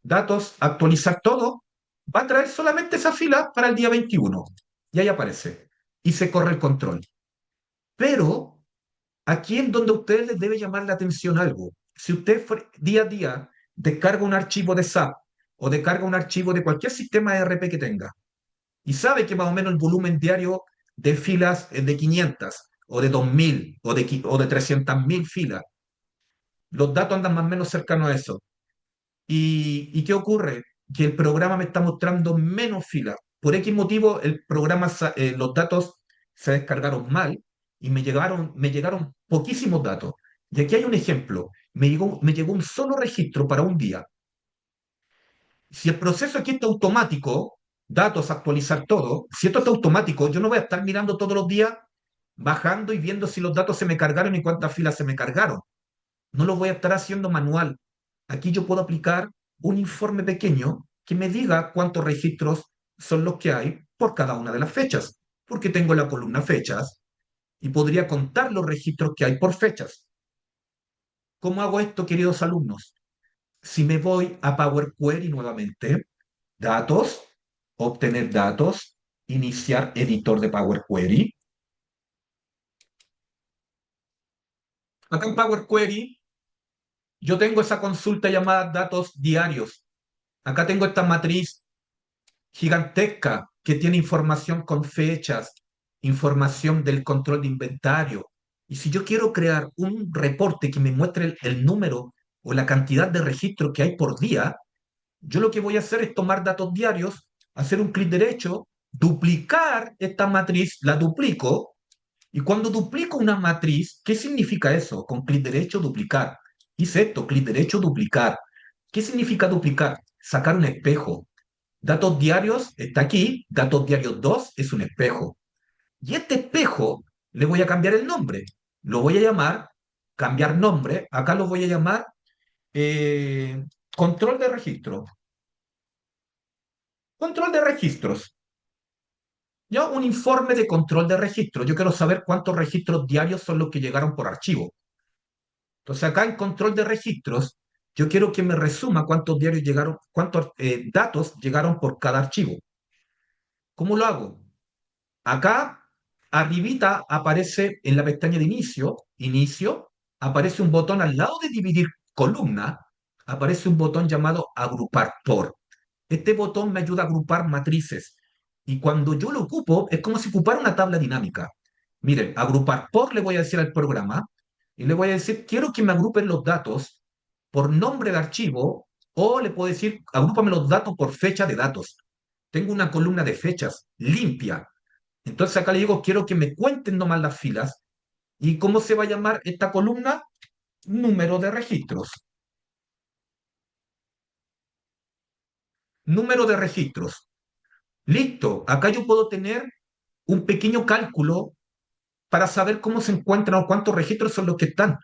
[SPEAKER 1] datos, actualizar todo, va a traer solamente esa fila para el día 21. Y ahí aparece. Y se corre el control. Pero aquí es donde a ustedes les debe llamar la atención algo. Si usted día a día descarga un archivo de SAP o descarga un archivo de cualquier sistema de ERP que tenga y sabe que más o menos el volumen diario de filas es de 500 o de 2000 o de 300.000 filas, los datos andan más o menos cercanos a eso. ¿Y qué ocurre? Que el programa me está mostrando menos filas. Por X motivo, el programa, los datos se descargaron mal y me llegaron poquísimos datos. Y aquí hay un ejemplo. Me llegó un solo registro para un día. Si el proceso aquí está automático, datos, actualizar todo, si esto está automático, yo no voy a estar mirando todos los días, bajando y viendo si los datos se me cargaron y cuántas filas se me cargaron. No lo voy a estar haciendo manual. Aquí yo puedo aplicar un informe pequeño que me diga cuántos registros son los que hay por cada una de las fechas, porque tengo la columna fechas y podría contar los registros que hay por fechas. ¿Cómo hago esto, queridos alumnos? Si me voy a Power Query nuevamente, datos, obtener datos, iniciar editor de Power Query. Acá en Power Query yo tengo esa consulta llamada datos diarios. Acá tengo esta matriz gigantesca que tiene información con fechas, información del control de inventario. Y si yo quiero crear un reporte que me muestre el número o la cantidad de registros que hay por día, yo lo que voy a hacer es tomar datos diarios, hacer un clic derecho, duplicar esta matriz, la duplico, y cuando duplico una matriz, ¿qué significa eso? Con clic derecho, duplicar. Hice esto, clic derecho, duplicar. ¿Qué significa duplicar? Sacar un espejo. Datos diarios está aquí, datos diarios 2 es un espejo. Y este espejo le voy a cambiar el nombre. Lo voy a llamar, cambiar nombre, acá lo voy a llamar eh, control de registro. Control de registros. Ya un informe de control de registro. Yo quiero saber cuántos registros diarios son los que llegaron por archivo. Entonces acá en control de registros, yo quiero que me resuma cuántos diarios llegaron, cuántos datos llegaron por cada archivo. ¿Cómo lo hago? Acá, arribita, aparece en la pestaña de inicio, aparece un botón al lado de dividir columna, aparece un botón llamado agrupar por. Este botón me ayuda a agrupar matrices. Y cuando yo lo ocupo, es como si ocupara una tabla dinámica. Miren, agrupar por le voy a decir al programa y le voy a decir, quiero que me agrupen los datos por nombre de archivo o le puedo decir, agrúpame los datos por fecha de datos. Tengo una columna de fechas limpia. Entonces acá le digo, quiero que me cuenten nomás las filas. ¿Y cómo se va a llamar esta columna? Número de registros. Número de registros. Listo. Acá yo puedo tener un pequeño cálculo para saber cómo se encuentran o cuántos registros son los que están.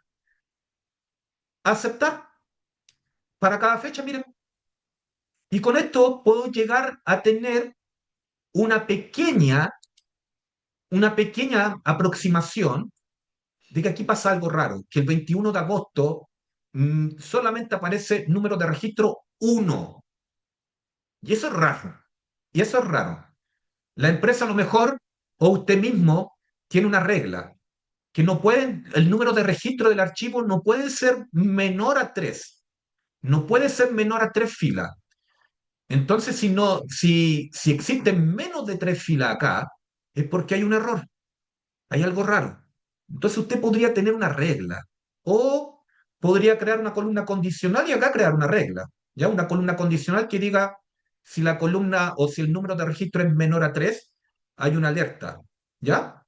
[SPEAKER 1] Aceptar para cada fecha, miren. Y con esto puedo llegar a tener una pequeña, una pequeña aproximación de que aquí pasa algo raro, que el 21 de agosto solamente aparece número de registro 1. Y eso es raro. Y eso es raro. La empresa a lo mejor, o usted mismo, tiene una regla. que no pueden, el número de registro del archivo no puede ser menor a 3. No puede ser menor a 3 filas. Entonces, si existen menos de 3 filas acá, es porque hay un error, hay algo raro. Entonces usted podría tener una regla o podría crear una columna condicional y acá crear una regla. ¿Ya? Una columna condicional que diga si la columna o si el número de registro es menor a 3, hay una alerta. ¿Ya?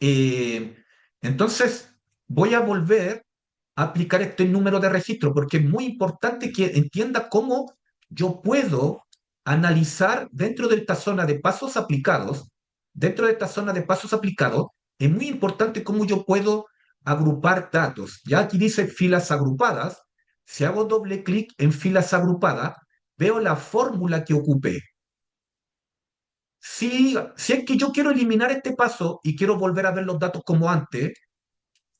[SPEAKER 1] Eh, entonces, voy a volver a aplicar este número de registro porque es muy importante que entienda cómo yo puedo analizar dentro de esta zona de pasos aplicados, dentro de esta zona de pasos aplicados, es muy importante cómo yo puedo agrupar datos. Ya aquí dice filas agrupadas. Si hago doble clic en filas agrupadas, veo la fórmula que ocupé. Si es que yo quiero eliminar este paso y quiero volver a ver los datos como antes,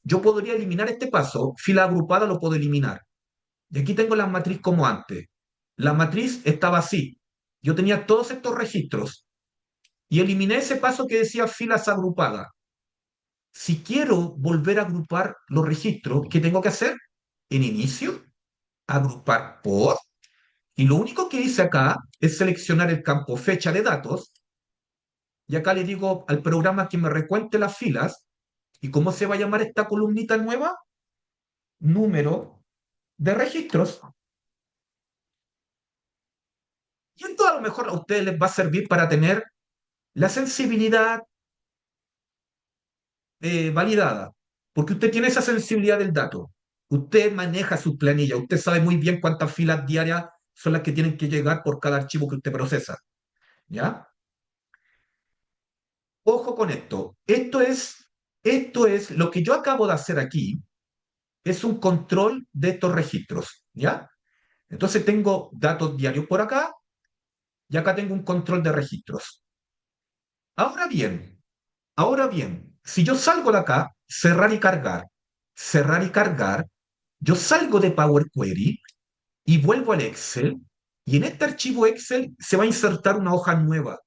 [SPEAKER 1] yo podría eliminar este paso, fila agrupada lo puedo eliminar. Y aquí tengo la matriz como antes. La matriz estaba así. Yo tenía todos estos registros y eliminé ese paso que decía filas agrupadas. Si quiero volver a agrupar los registros, ¿qué tengo que hacer? En inicio, agrupar por. Y lo único que hice acá es seleccionar el campo fecha de datos. Y acá le digo al programa que me recuente las filas. ¿Y cómo se va a llamar esta columnita nueva? Número de registros. Y esto a lo mejor a ustedes les va a servir para tener la sensibilidad validada, porque usted tiene esa sensibilidad del dato. Usted maneja su planilla, usted sabe muy bien cuántas filas diarias son las que tienen que llegar por cada archivo que usted procesa. ¿Ya? Ojo con esto. Esto es lo que yo acabo de hacer aquí, es un control de estos registros. ¿Ya? Entonces tengo datos diarios por acá y acá tengo un control de registros. Ahora bien, Ahora bien, si yo salgo de acá, cerrar y cargar, yo salgo de Power Query y vuelvo al Excel, y en este archivo Excel se va a insertar una hoja nueva,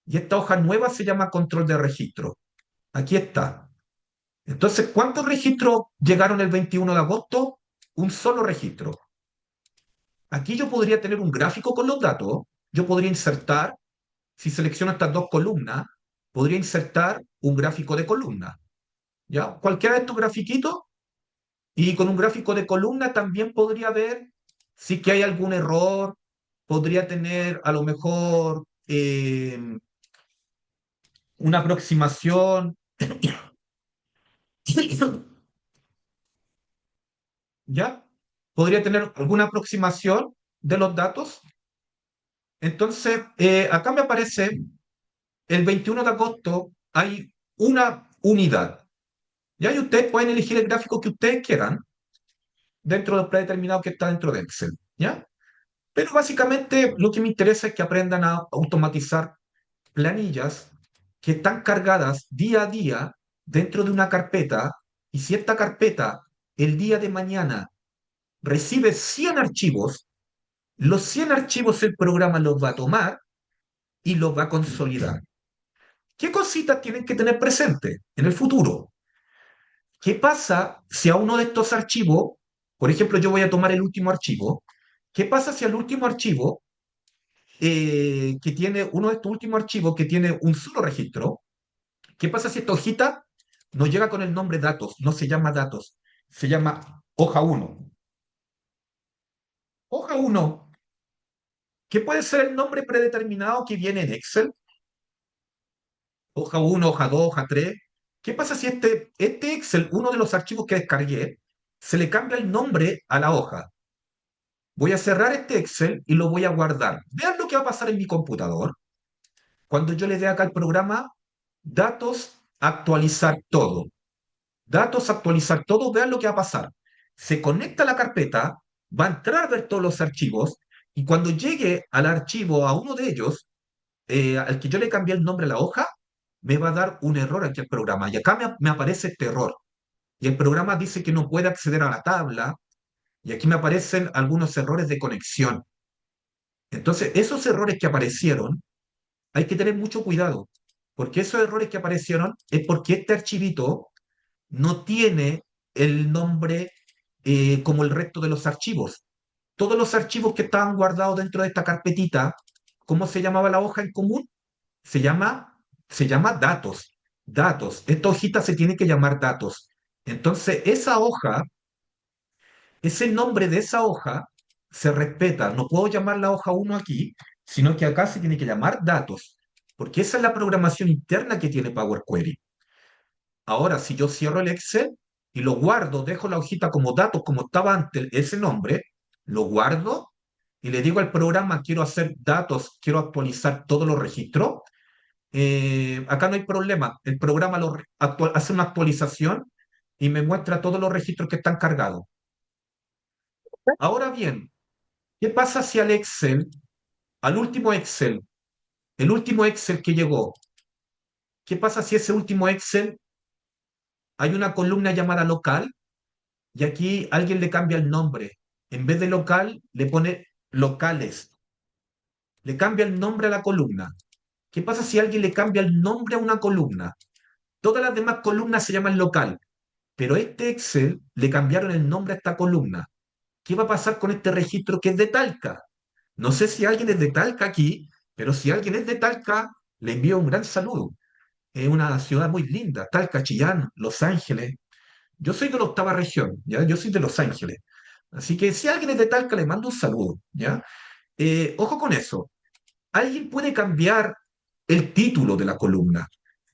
[SPEAKER 1] y esta hoja nueva se llama control de registro. Aquí está. Entonces, ¿cuántos registros llegaron el 21 de agosto? Un solo registro. Aquí yo podría tener un gráfico con los datos, yo podría insertar, si selecciono estas dos columnas, podría insertar un gráfico de columna. ¿Ya? Cualquiera de estos grafiquitos, y con un gráfico de columna también podría ver si que hay algún error, podría tener a lo mejor una aproximación, ¿ya? Podría tener alguna aproximación de los datos. Entonces, acá me aparece el 21 de agosto hay una unidad. ¿Ya? Y ustedes pueden elegir el gráfico que ustedes quieran dentro del predeterminado que está dentro de Excel. ¿Ya? Pero básicamente lo que me interesa es que aprendan a automatizar planillas que están cargadas día a día dentro de una carpeta, y si esta carpeta el día de mañana recibe 100 archivos, los 100 archivos el programa los va a tomar y los va a consolidar. ¿Qué cositas tienen que tener presente en el futuro? ¿Qué pasa si a uno de estos archivos, por ejemplo, yo voy a tomar el último archivo, qué pasa si al último archivo que tiene uno de estos últimos archivos que tiene un solo registro? ¿Qué pasa si esta hojita no llega con el nombre datos? No se llama datos, se llama hoja uno. Hoja uno, ¿qué puede ser el nombre predeterminado que viene en Excel? Hoja uno, hoja 2, hoja 3. ¿Qué pasa si este Excel, uno de los archivos que descargué, se le cambia el nombre a la hoja? Voy a cerrar este Excel y lo voy a guardar. Vean lo que va a pasar en mi computador. Cuando yo le dé acá al programa, datos, actualizar todo. Datos, actualizar todo, vean lo que va a pasar. Se conecta a la carpeta, va a entrar a ver todos los archivos, y cuando llegue al archivo, a uno de ellos, al que yo le cambié el nombre a la hoja, me va a dar un error aquí el programa. Y acá me aparece este error. Y el programa dice que no puede acceder a la tabla, y aquí me aparecen algunos errores de conexión. Entonces, esos errores que aparecieron, hay que tener mucho cuidado, porque esos errores que aparecieron es porque este archivito no tiene el nombre como el resto de los archivos. Todos los archivos que estaban guardados dentro de esta carpetita, ¿cómo se llamaba la hoja en común? Se llama, se llama datos. Datos. Esta hojita se tiene que llamar datos. Entonces, esa hoja, ese nombre de esa hoja se respeta. No puedo llamar la hoja uno aquí, sino que acá se tiene que llamar datos, porque esa es la programación interna que tiene Power Query. Ahora, si yo cierro el Excel y lo guardo, dejo la hojita como datos, como estaba antes ese nombre, lo guardo y le digo al programa, quiero hacer datos, quiero actualizar todos los registros, acá no hay problema. El programa hace una actualización y me muestra todos los registros que están cargados. Ahora bien, ¿qué pasa si al Excel, al último Excel, el último Excel que llegó, qué pasa si ese último Excel hay una columna llamada local y aquí alguien le cambia el nombre? En vez de local, le pone locales. Le cambia el nombre a la columna. ¿Qué pasa si alguien le cambia el nombre a una columna? Todas las demás columnas se llaman local, pero este Excel le cambiaron el nombre a esta columna. ¿Qué va a pasar con este registro que es de Talca? No sé si alguien es de Talca aquí, pero si alguien es de Talca, le envío un gran saludo. Es una ciudad muy linda, Talca, Chillán, Los Ángeles. Yo soy de la octava región, ¿ya? Yo soy de Los Ángeles. Así que si alguien es de Talca, le mando un saludo, ¿ya? Ojo con eso. Alguien puede cambiar el título de la columna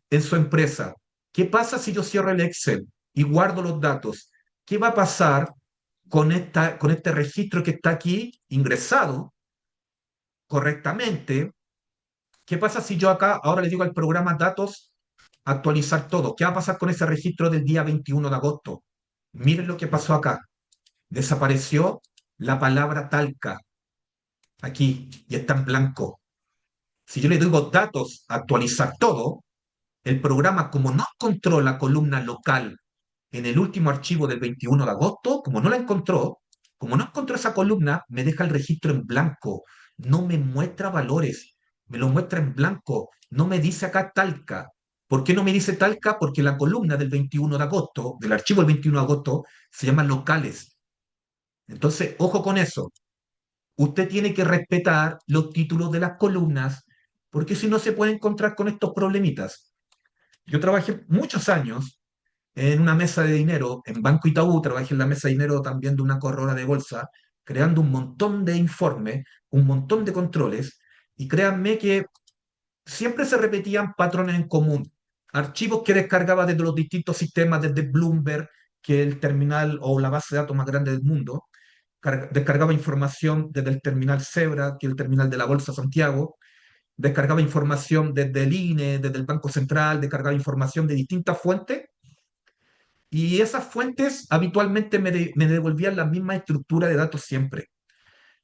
[SPEAKER 1] en su empresa. ¿Qué pasa si yo cierro el Excel y guardo los datos? ¿Qué va a pasar con este registro que está aquí ingresado correctamente? ¿Qué pasa si yo acá ahora le digo al programa datos actualizar todo? ¿Qué va a pasar con ese registro del día 21 de agosto? Miren lo que pasó acá. Desapareció la palabra talca aquí y está en blanco. Si yo le digo datos actualizar todo, el programa, como no encontró la columna local en el último archivo del 21 de agosto, como no encontró esa columna, me deja el registro en blanco, no me muestra valores, me lo muestra en blanco, no me dice acá Talca. ¿Por qué no me dice Talca? Porque la columna del 21 de agosto, del archivo del 21 de agosto, se llama locales. Entonces, ojo con eso. Usted tiene que respetar los títulos de las columnas, porque si no se puede encontrar con estos problemitas. Yo trabajé muchos años en una mesa de dinero, en Banco Itaú, trabajé en la mesa de dinero también de una corredora de bolsa, creando un montón de informes, un montón de controles, y créanme que siempre se repetían patrones en común. Archivos que descargaba desde los distintos sistemas, desde Bloomberg, que es el terminal o la base de datos más grande del mundo, descargaba información desde el terminal Zebra, que es el terminal de la Bolsa Santiago, descargaba información desde el INE, desde el Banco Central, descargaba información de distintas fuentes y esas fuentes habitualmente me devolvían la misma estructura de datos siempre.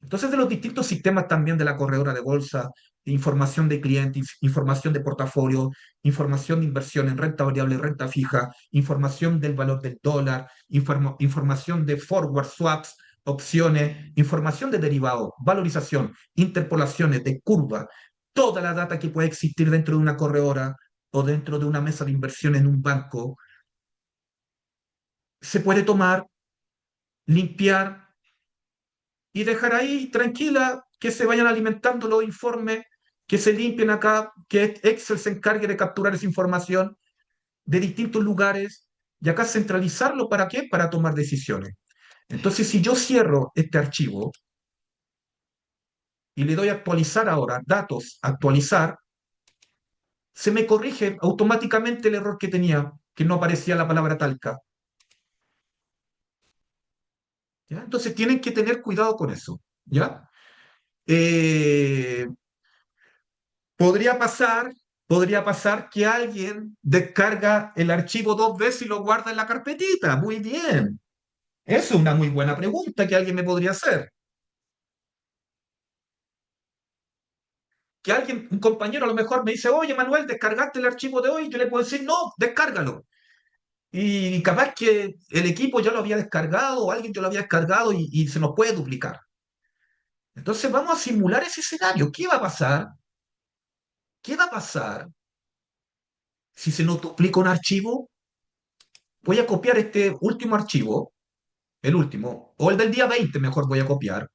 [SPEAKER 1] Entonces, de los distintos sistemas también de la corredora de bolsa, información de clientes, información de portafolio, información de inversión en renta variable y renta fija, información del valor del dólar, información de forward swaps, opciones, información de derivados, valorización, interpolaciones de curva, toda la data que puede existir dentro de una corredora o dentro de una mesa de inversión en un banco, se puede tomar, limpiar y dejar ahí tranquila que se vayan alimentando los informes, que se limpien acá, que Excel se encargue de capturar esa información de distintos lugares y acá centralizarlo. ¿Para qué? Para tomar decisiones. Entonces, si yo cierro este archivo y le doy a actualizar ahora, datos, actualizar, se me corrige automáticamente el error que tenía, que no aparecía la palabra talca. ¿Ya? Entonces, tienen que tener cuidado con eso. ¿Ya? Eh, Podría pasar, podría pasar que alguien descarga el archivo dos veces y lo guarda en la carpetita. Muy bien. Es una muy buena pregunta que alguien me podría hacer. Que alguien, un compañero a lo mejor me dice, oye Manuel, ¿descargaste el archivo de hoy? Yo le puedo decir, no, descárgalo. Y capaz que el equipo ya lo había descargado o alguien ya lo había descargado y se nos puede duplicar. Entonces vamos a simular ese escenario. ¿Qué va a pasar? ¿Qué va a pasar si se nos duplica un archivo? Voy a copiar este último archivo, el último, o el del día 20 mejor voy a copiar,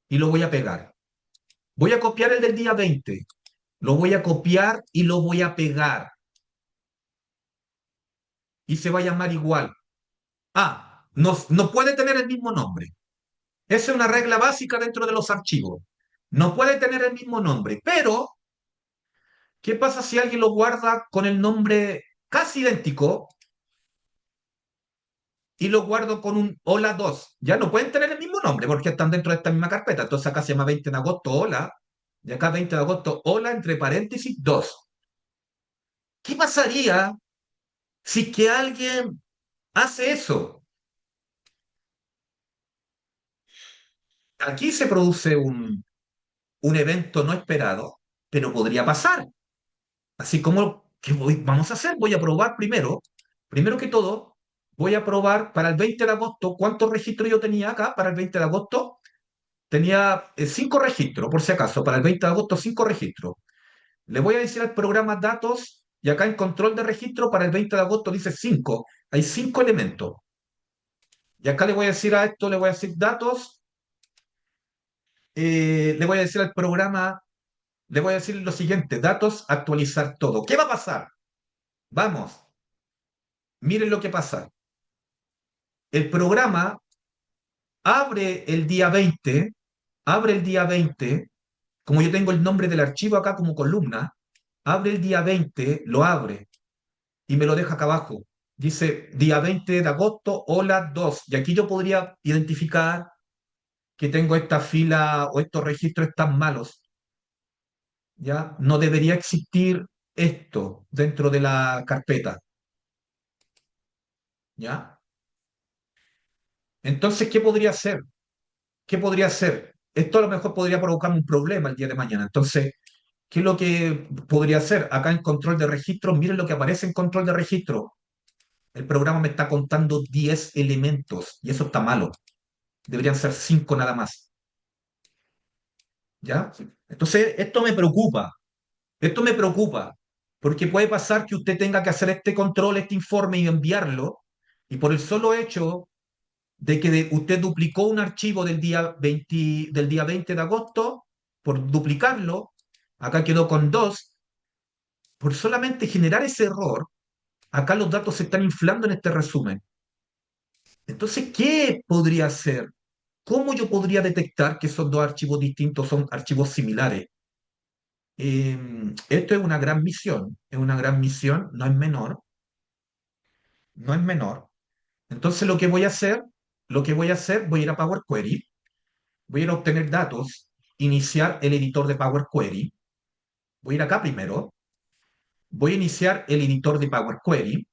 [SPEAKER 1] y lo voy a pegar. Voy a copiar el del día 20, lo voy a copiar y lo voy a pegar, y se va a llamar igual. Ah, no, no puede tener el mismo nombre. Esa es una regla básica dentro de los archivos. No puede tener el mismo nombre, pero ¿qué pasa si alguien lo guarda con el nombre casi idéntico y lo guardo con un hola 2? Ya no pueden tener el mismo nombre porque están dentro de esta misma carpeta. Entonces acá se llama 20 de agosto hola y acá 20 de agosto hola entre paréntesis 2. ¿Qué pasaría si que alguien hace eso? Aquí se produce un evento no esperado, pero podría pasar. Así como, vamos a hacer? Voy a probar primero que todo, voy a probar para el 20 de agosto cuántos registros yo tenía acá para el 20 de agosto. Tenía 5 registros, por si acaso, para el 20 de agosto 5 registros. Le voy a decir al programa datos y acá en control de registro para el 20 de agosto dice 5. Hay 5 elementos. Y acá le voy a decir a esto, le voy a decir datos, le voy a decir al programa, le voy a decir lo siguiente, datos, actualizar todo. ¿Qué va a pasar? Vamos, miren lo que pasa. El programa abre el día 20, abre el día 20, como yo tengo el nombre del archivo acá como columna, abre el día 20, lo abre y me lo deja acá abajo. Dice día 20 de agosto, hola 2. Y aquí yo podría identificar que tengo esta fila o estos registros están malos. ¿Ya? No debería existir esto dentro de la carpeta. ¿Ya? Entonces, ¿qué podría hacer? ¿Qué podría hacer? Esto a lo mejor podría provocarme un problema el día de mañana. Entonces, ¿qué es lo que podría hacer? Acá en control de registro, miren lo que aparece en control de registro. El programa me está contando 10 elementos y eso está malo. Deberían ser 5 nada más. ¿Ya? Entonces, esto me preocupa. Esto me preocupa porque puede pasar que usted tenga que hacer este control, este informe y enviarlo. Y por el solo hecho de que usted duplicó un archivo del día 20 de agosto, por duplicarlo, acá quedó con 2. Por solamente generar ese error, acá los datos se están inflando en este resumen. Entonces, ¿qué podría hacer? ¿Cómo yo podría detectar que esos dos archivos distintos son archivos similares? Esto es una gran misión, no es menor, no es menor. Entonces, voy a ir a Power Query, voy a ir a obtener datos, iniciar el editor de Power Query, voy a ir acá primero, voy a iniciar el editor de Power Query,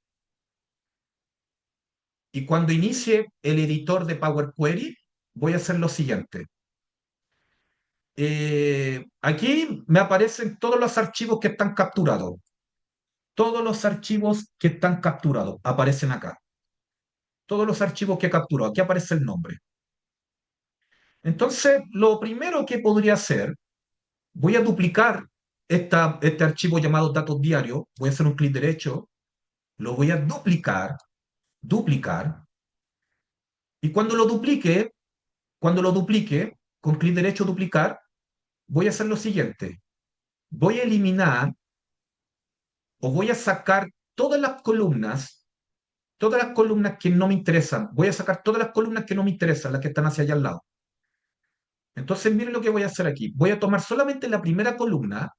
[SPEAKER 1] y cuando inicie el editor de Power Query, voy a hacer lo siguiente. Aquí me aparecen todos los archivos que están capturados. Todos los archivos que están capturados aparecen acá. Todos los archivos que capturó. Aquí aparece el nombre. Entonces, lo primero que podría hacer, voy a duplicar este archivo llamado datos diarios. Voy a hacer un clic derecho. Lo voy a duplicar, duplicar. Y cuando lo duplique, con clic derecho duplicar, voy a hacer lo siguiente. Voy a eliminar o voy a sacar todas las columnas que no me interesan. Voy a sacar todas las columnas que no me interesan, las que están hacia allá al lado. Entonces, miren lo que voy a hacer aquí. Voy a tomar solamente la primera columna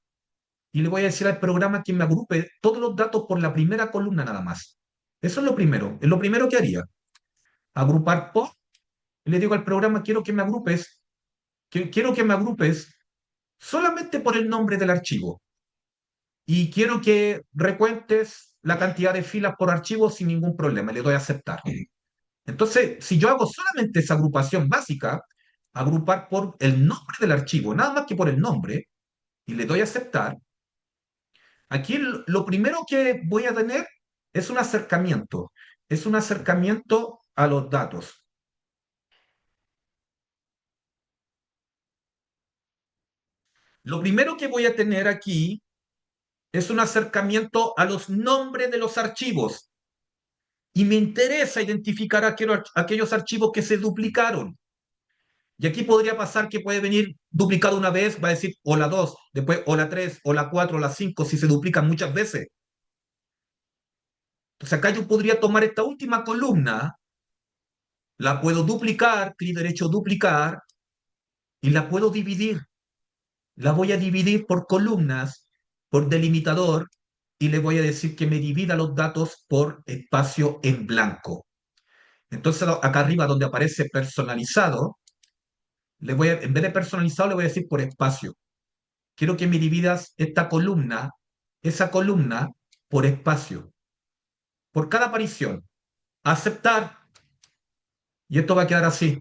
[SPEAKER 1] y le voy a decir al programa que me agrupe todos los datos por la primera columna nada más. Eso es lo primero que haría. Agrupar por, y le digo al programa, quiero que me agrupes solamente por el nombre del archivo. Y quiero que recuentes la cantidad de filas por archivo sin ningún problema. Le doy a aceptar. Entonces, si yo hago solamente esa agrupación básica, agrupar por el nombre del archivo, nada más que por el nombre, y le doy a aceptar, aquí lo primero que voy a tener es un acercamiento a los datos. Lo primero que voy a tener aquí es un acercamiento a los nombres de los archivos. y me interesa identificar aquellos archivos que se duplicaron. Y aquí podría pasar que puede venir duplicado una vez, va a decir o la 2, después o la 3, o la 4, o la 5, si se duplican muchas veces. Entonces acá yo podría tomar esta última columna, la puedo duplicar, clic derecho duplicar, y la puedo dividir. La voy a dividir por columnas, por delimitador, y le voy a decir que me divida los datos por espacio en blanco. Entonces acá arriba donde aparece personalizado, en vez de personalizado le voy a decir por espacio. Quiero que me dividas esta columna, esa columna, por espacio, por cada aparición. Aceptar, y esto va a quedar así.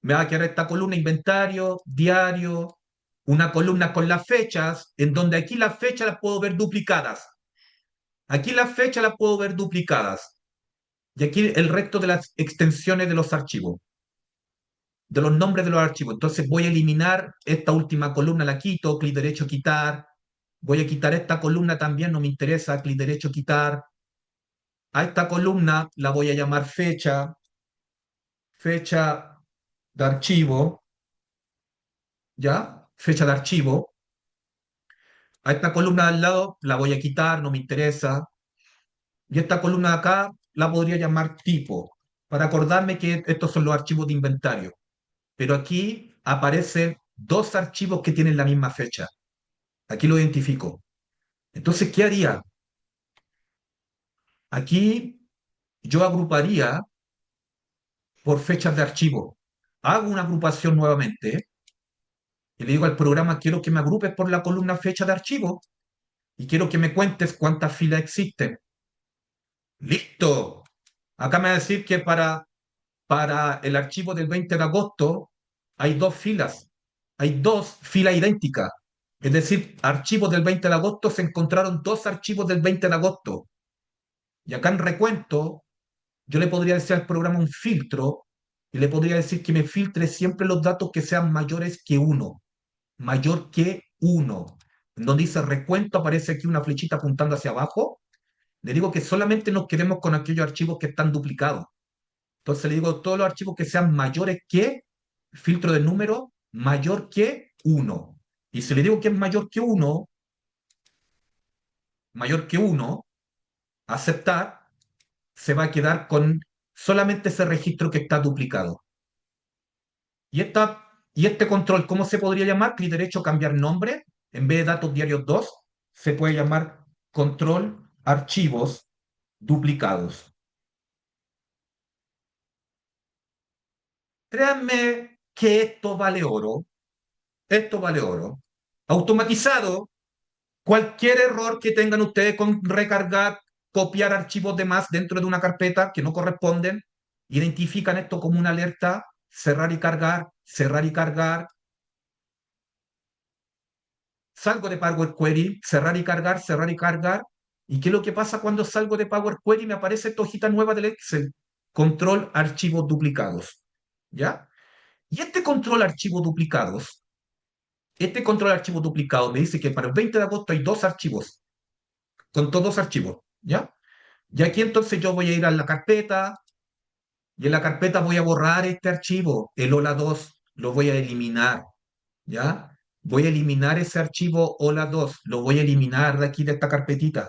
[SPEAKER 1] Me va a quedar esta columna inventario, diario, una columna con las fechas, en donde aquí las fechas las puedo ver duplicadas. Aquí las fechas las puedo ver duplicadas. Y aquí el resto de las extensiones de los archivos, de los nombres de los archivos. Entonces voy a eliminar esta última columna, la quito, clic derecho quitar. Voy a quitar esta columna también, no me interesa, clic derecho quitar. A esta columna la voy a llamar fecha, fecha de archivo, ¿ya? Fecha de archivo. A esta columna de al lado la voy a quitar, no me interesa. Y esta columna de acá la podría llamar tipo, para acordarme que estos son los archivos de inventario. Pero aquí aparecen dos archivos que tienen la misma fecha. Aquí lo identifico. Entonces, ¿qué haría? Aquí yo agruparía por fechas de archivo. Hago una agrupación nuevamente y le digo al programa, quiero que me agrupes por la columna fecha de archivo y quiero que me cuentes cuántas filas existen. ¡Listo! Acá me va a decir que para el archivo del 20 de agosto hay dos filas, hay dos filas idénticas. Es decir, archivos del 20 de agosto se encontraron dos archivos del 20 de agosto. Y acá en recuento, yo le podría decir al programa un filtro y le podría decir que me filtre siempre los datos que sean mayores que uno. Mayor que uno. En donde dice recuento aparece aquí una flechita apuntando hacia abajo. Le digo que solamente nos quedemos con aquellos archivos que están duplicados. Entonces le digo todos los archivos que sean mayores que, filtro de número, mayor que uno. Y si le digo que es mayor que uno, aceptar, se va a quedar con solamente ese registro que está duplicado. Y este control, ¿cómo se podría llamar? Clic derecho, cambiar nombre. En vez de datos diarios 2 se puede llamar control archivos duplicados. Créanme que esto vale oro. Esto vale oro. Automatizado, cualquier error que tengan ustedes con recargar, copiar archivos de más dentro de una carpeta que no corresponden, identifican esto como una alerta, cerrar y cargar, salgo de Power Query, cerrar y cargar. ¿Y qué es lo que pasa cuando salgo de Power Query? Me aparece esta hojita nueva del Excel, control archivos duplicados. ¿Ya? Y este control archivos duplicados me dice que para el 20 de agosto hay dos archivos, con todos dos archivos. ¿Ya? Y aquí entonces yo voy a ir a la carpeta y en la carpeta voy a borrar este archivo, el hola 2 lo voy a eliminar. ¿Ya? Voy a eliminar ese archivo hola 2 lo voy a eliminar de aquí de esta carpetita.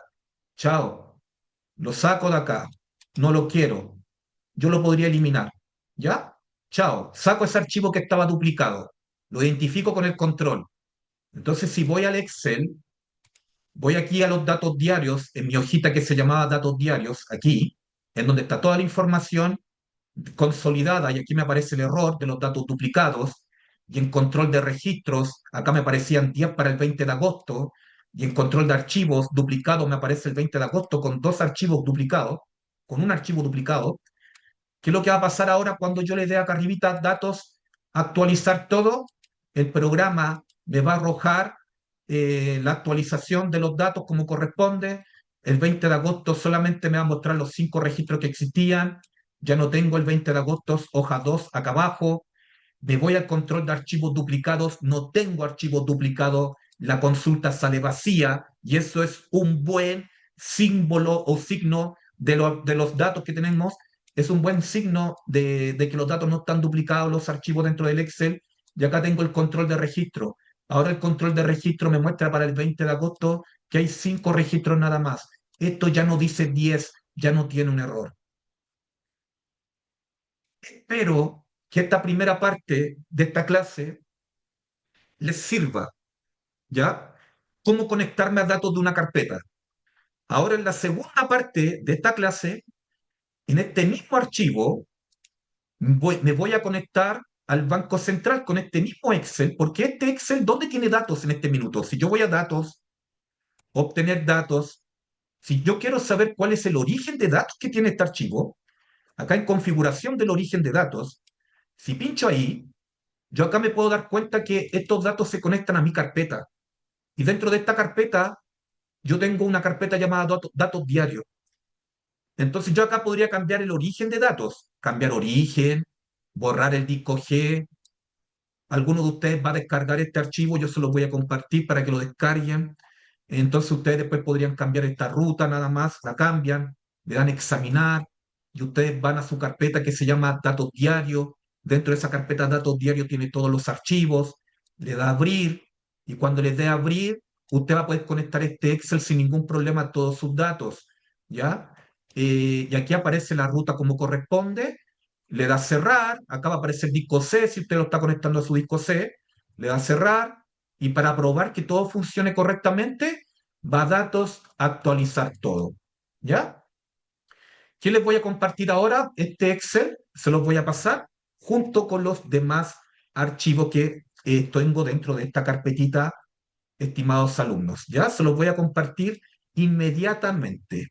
[SPEAKER 1] Chao, lo saco de acá, no lo quiero, yo lo podría eliminar. ¿Ya? Chao, saco ese archivo que estaba duplicado, lo identifico con el control. Entonces, si voy al Excel, voy aquí a los datos diarios, en mi hojita que se llamaba datos diarios, aquí, en donde está toda la información consolidada, y aquí me aparece el error de los datos duplicados, y en control de registros, acá me aparecían 10 para el 20 de agosto, y en control de archivos duplicados me aparece el 20 de agosto con dos archivos duplicados, con un archivo duplicado. ¿Qué es lo que va a pasar ahora cuando yo le dé acá arribita datos, actualizar todo? El programa me va a arrojar la actualización de los datos como corresponde. El 20 de agosto solamente me va a mostrar los cinco registros que existían. Ya no tengo el 20 de agosto, hoja 2 acá abajo. Me voy al control de archivos duplicados. No tengo archivos duplicados. La consulta sale vacía y eso es un buen símbolo o signo de los datos que tenemos es un buen signo de que los datos no están duplicados, los archivos dentro del Excel. Y acá tengo el control de registro. Ahora el control de registro me muestra para el 20 de agosto que hay 5 registros nada más. Esto ya no dice 10, ya no tiene un error. Espero que esta primera parte de esta clase les sirva, ¿ya? Cómo conectarme a datos de una carpeta. Ahora en la segunda parte de esta clase, en este mismo archivo, me voy a conectar al Banco Central con este mismo Excel, porque este Excel, ¿dónde tiene datos en este minuto? Si yo voy a datos, obtener datos, si yo quiero saber cuál es el origen de datos que tiene este archivo, acá en configuración del origen de datos, si pincho ahí, yo acá me puedo dar cuenta que estos datos se conectan a mi carpeta. Y dentro de esta carpeta, yo tengo una carpeta llamada datos diarios. Entonces yo acá podría cambiar el origen de datos, cambiar origen, borrar el disco G. Alguno de ustedes va a descargar este archivo, yo se lo voy a compartir para que lo descarguen. Entonces ustedes después podrían cambiar esta ruta nada más, la cambian, le dan examinar y ustedes van a su carpeta que se llama datos diarios. Dentro de esa carpeta datos diarios tiene todos los archivos, le da abrir y cuando le dé abrir, usted va a poder conectar este Excel sin ningún problema a todos sus datos, ¿ya? Y aquí aparece la ruta como corresponde, le da cerrar, acá va a aparecer disco C si usted lo está conectando a su disco C, le da cerrar y para probar que todo funcione correctamente, va a datos, actualizar todo. ¿Ya? ¿Qué les voy a compartir ahora? Este Excel se los voy a pasar junto con los demás archivos que tengo dentro de esta carpetita, estimados alumnos. ¿Ya? Se los voy a compartir inmediatamente.